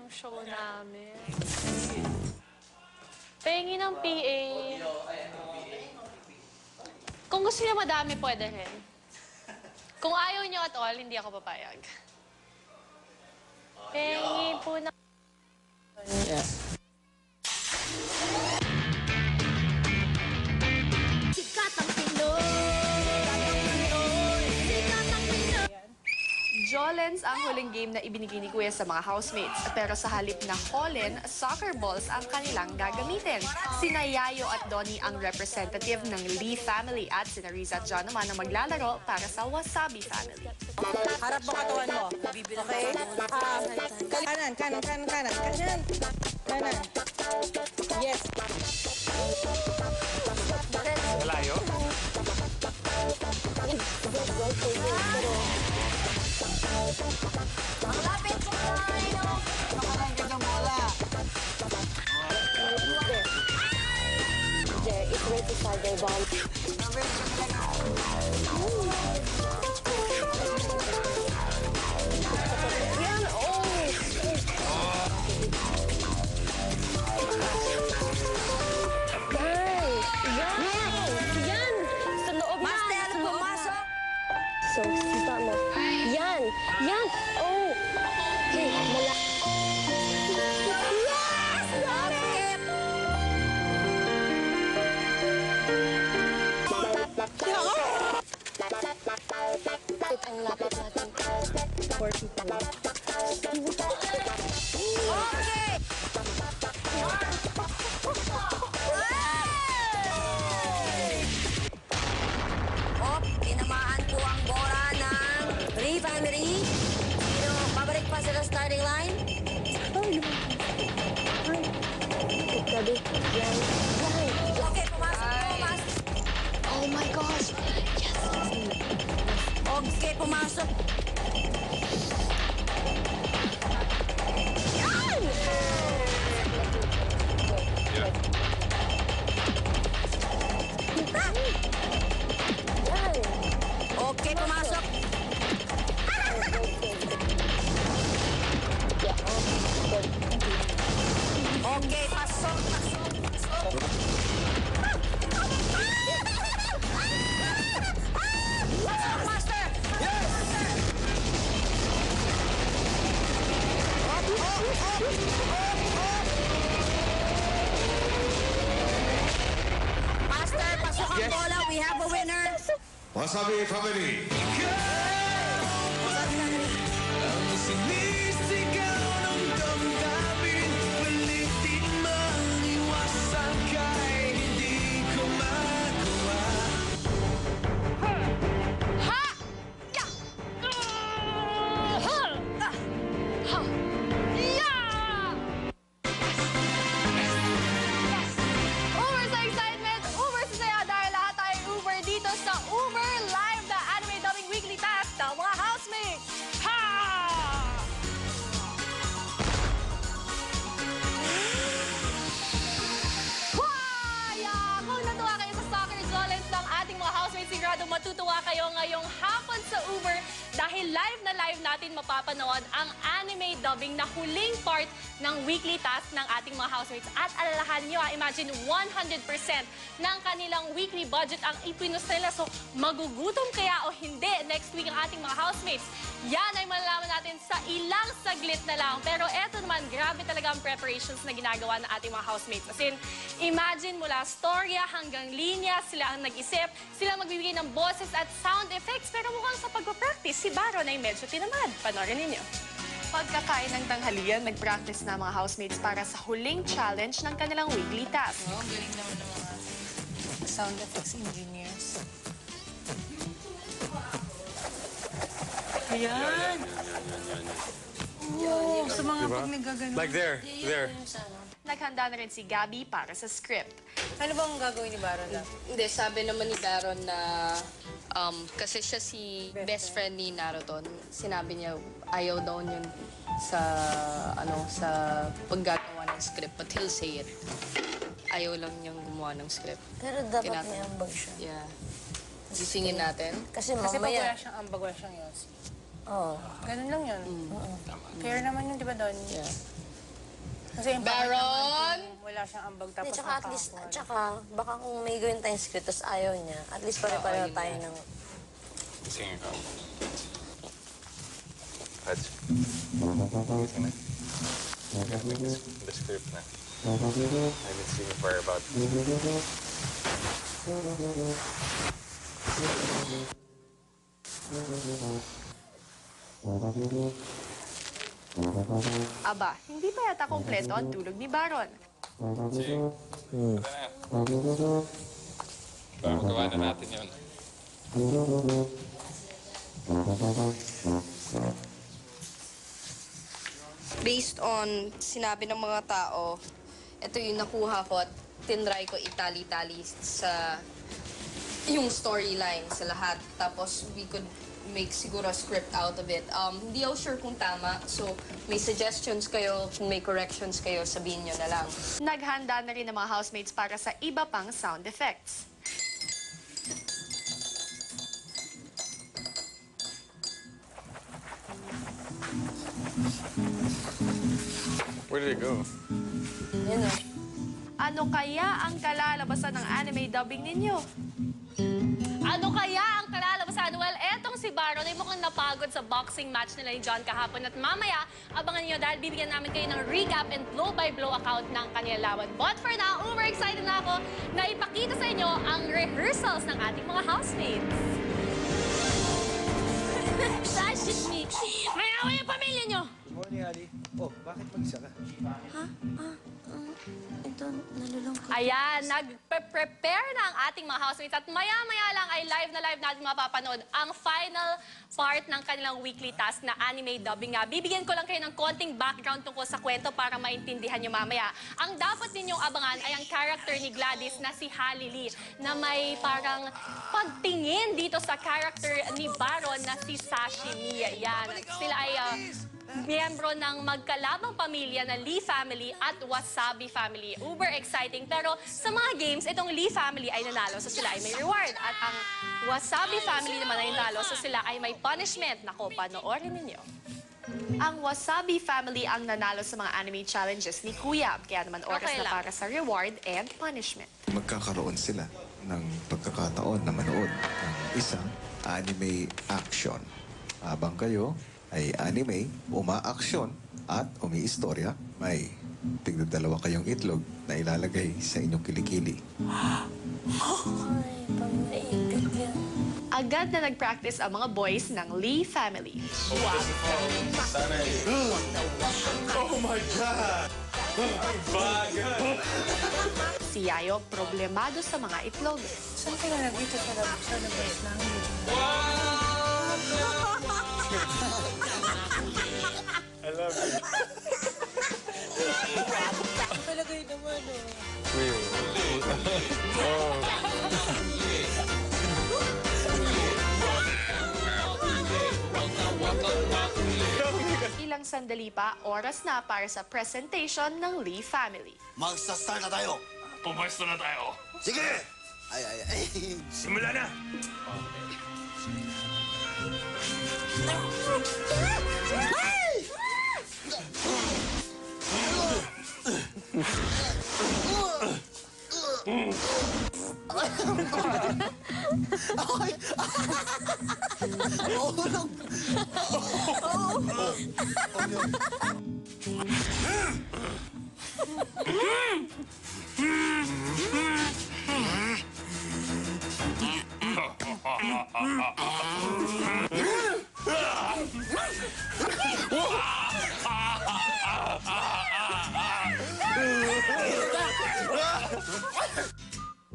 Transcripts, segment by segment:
ng show namin. Pahingi ng PA. Kung gusto niya madami, pwede rin. Kung ayaw niyo at all, hindi ako papayag. Pahingi po ng... Yeah. Jolens ang huling game na ibinigay ni Kuya sa mga housemates. Pero sa halip na Hollen, soccer balls ang kanilang gagamitin. Sina Yayo at Donnie ang representative ng Lee family at sina Riza at John naman ang maglalaro para sa Wasabi family. Harap mo katawan mo. Okay? Kanan. Kanan. Yes. Malayo? Ang lapit po tayo. Nakarangkad ng bola. There, it's right beside their ball. Yan, yan! Sa loob na! Master, Sa loob na. pumasok! So, sita mo. Yan! Yan! Oh! Okay, mula. Yes! Bakit? Lapit ang lapit natin. 42. Okay! Oh, tinamaan po ang bola ng Lee family. Sino, babalik pa sila starting line? Gabi. Yan. Okay, pumasok po, Oh my gosh! Okay, pumasok. Okay, pumasok. Okay, pasok. Pasok, master. Master, pasok ang bola. We have a winner. Wasabi family. Sinisigaw ng damdamin, palitin mang iwasan kahit hindi ko magawa. Uber sa excitement! Uber sa saya dahil lahat ay Uber dito sa Uber Live na anime dubbing weekly task ng mga housemates! Ha! Waya! Kung natuwa kayo sa soccer Jolens ng ating mga housemates, sigurado matutuwa kayo ngayong hapon sa Uber dahil live na live natin mapapanood ang anime dubbing na huling part ng weekly task ng ating mga housemates. At alalahan nyo, imagine 100% ng kanilang weekly budget ang ipinus nila. So, magugutom kaya o hindi next week ang ating mga housemates? Yan ay malalaman natin sa ilang saglit na lang. Pero eto naman, grabe talaga ang preparations na ginagawa ng ating mga housemates. As in, imagine mula storya hanggang linya, sila ang nag-isip, sila magbibigay ng boses at sound effects. Pero mukhang sa pag-practice, si Baron ay medyo tinamad. Panoorin ninyo. Pagkakain ng tanghalian, nag-practice na mga housemates para sa huling challenge ng kanilang weekly task. Oh, galing naman ng mga sound effects engineers. Ayan. Oo, sa mga pag nagagano. Like there. Naghanda na rin si Gabby para sa script. Ano bang gagawin ni Baron lang? Hindi, sabi naman ni Baron na kasi siya si best friend ni Naruto. Sinabi niya ayaw daw yun sa sa paggagawa ng script, but he'll say it. Ayaw lang niyang gumawa ng script. Pero dapat may ambag siya. Yeah. Gisingin natin. Kasi Kasi pag mamaya... wala siyang ambag, wala siyang yos. Oo. Ganun lang yun. Fair naman yun, di ba, Don? Yeah. Kasi yung Baron! wala siyang ambag Hindi, tapos tsaka at least, nakaka-awkward. tsaka baka kung may gawin tayong script tapos ayaw niya, at least pare-pareho tayo ng... Sige ka. Raj. Gising na. The script na. I've been sleeping for about... Aba, hindi pa yata kompleto ang tulog ni Baron. Sige. Ito na. Baka magawa na natin yun. Based on sinabi ng mga tao, ito yung nakuha ko at tinry ko itali-tali sa yung storyline sa lahat. Tapos we could make siguro a script out of it. Hindi ako sure kung tama. So, may suggestions kayo, kung may corrections kayo, sabihin nyo na lang. Naghanda na rin ang mga housemates para sa iba pang sound effects. Where did it go? Yun o. Ano kaya ang kalalabasan ng anime dubbing ninyo? Ano kaya ang kalalabasan? Well, etong si Baron ay mukhang napagod sa boxing match nila ni John kahapon. At mamaya, abangan niyo dahil bibigyan namin kayo ng recap and blow-by-blow account ng kanilang laban. But for now, uber excited na ako na ipakita sa inyo ang rehearsals ng ating mga housemates. Sashimi! May away ang pamilya niyo! Morning, Ali. Oh, bakit mag-isa ka? Ito, nalulungkot. Ayan, nag-prepare na ang ating mga housemates at maya-maya lang ay live na live natin mapapanood ang final part ng kanilang weekly task na anime dubbing nga. Bibigyan ko lang kayo ng konting background tungkol sa kwento para maintindihan nyo mamaya. Ang dapat ninyong abangan ay ang character ni Gladys na si Halle Lee na may parang pagtingin dito sa character ni Baron na si Sashimi. Yan, sila ay miyembro ng magkalabang pamilya na Lee family at Wasabi family. Uber exciting. Pero sa mga games, itong Lee family ay nanalo, so sila ay may reward. At ang Wasabi family naman ay nanalo, so sila ay may punishment. Nako, panoorin ninyo. Ang Wasabi family ang nanalo sa mga anime challenges ni Kuya. Kaya naman oras Okay na lang. para sa reward and punishment. Magkakaroon sila ng pagkakataon na manood ng isang anime action. Habang kayo ay anime, uma-action at umi-istorya, may tigdadalawa kayong itlog na ilalagay sa inyong kilikili. Ay, pamaigit yan. Agad na nag-practice ang mga boys ng Lee family. Oh my God! Si Yayo problemado sa mga itlog. Saan ka na nag-ito sa labas namin? I love you. Palagay naman, Ilang sandali pa, oras na para sa presentation ng Lee family. Magsa-start na tayo. Pumasto na tayo. Sige! Ay. Simula na.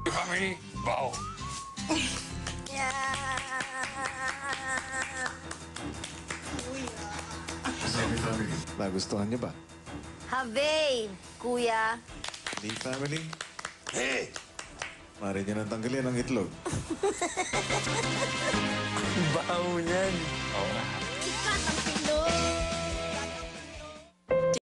Family, bow. Nagustuhan niyo ba? Habe, kuya. Lee family, Hey! maaari niyo nang tanggalin ang itlog. Baho niyan. Oo.